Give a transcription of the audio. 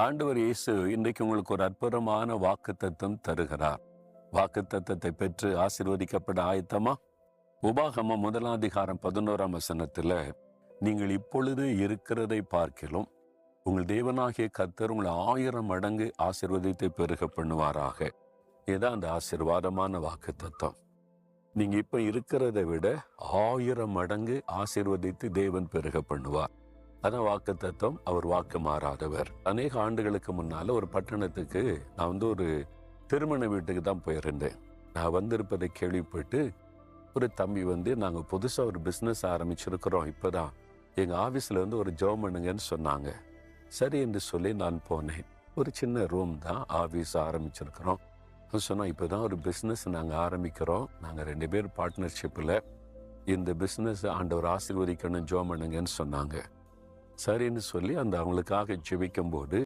ஆண்டவர் இயேசு இன்றைக்கு உங்களுக்கு ஒரு அற்புதமான வாக்குத்தத்தம் தருகிறார். வாக்குத்தத்தத்தை பெற்று ஆசீர்வதிக்கப்பட ஆயத்தமா? உபாகமம் 1:11 நீங்கள் இப்பொழுது இருக்கிறதை பார்க்கிலும் உங்கள் தேவனாகிய கர்த்தர் உங்களை 1000 மடங்கு ஆசீர்வதித்து பெருக பண்ணுவாராக. இதுதான் அந்த ஆசீர்வாதமான வாக்குத்தத்தம். நீங்க இப்ப இருக்கிறதை விட 1000 மடங்கு ஆசீர்வதித்து தேவன் பெருக பண்ணுவார். அதான் வாக்குத்தத்தம். அவர் வாக்கு மாறாதவர். அநேக ஆண்டுகளுக்கு முன்னால ஒரு பட்டணத்துக்கு நான் ஒரு திருமண வீட்டுக்கு தான் போயிருந்தேன். நான் வந்திருப்பதை கேள்விப்பட்டு ஒரு தம்பி நாங்க புதுசா ஒரு பிசினஸ் ஆரம்பிச்சிருக்கிறோம், இப்பதான் எங்க ஆபீஸ்ல ஒரு ஜெபம் பண்ணுங்கன்னு சொன்னாங்க. சரி என்று சொல்லி நான் போனேன். ஒரு சின்ன ரூம் தான், ஆபீஸ் ஆரம்பிச்சிருக்கிறோம். சொன்னா இப்பதான் ஒரு பிசினஸ் நாங்க ஆரம்பிக்கிறோம், நாங்க 2 பேர் பார்ட்னர்ஷிப்ல இந்த பிசினஸ் ஆண்டவர் ஆசீர்வதிக்கணும், ஜெபம் பண்ணுங்கன்னு சொன்னாங்க. சரின்னு சொல்லி அவங்களுக்காக ஜெபிக்கும் போது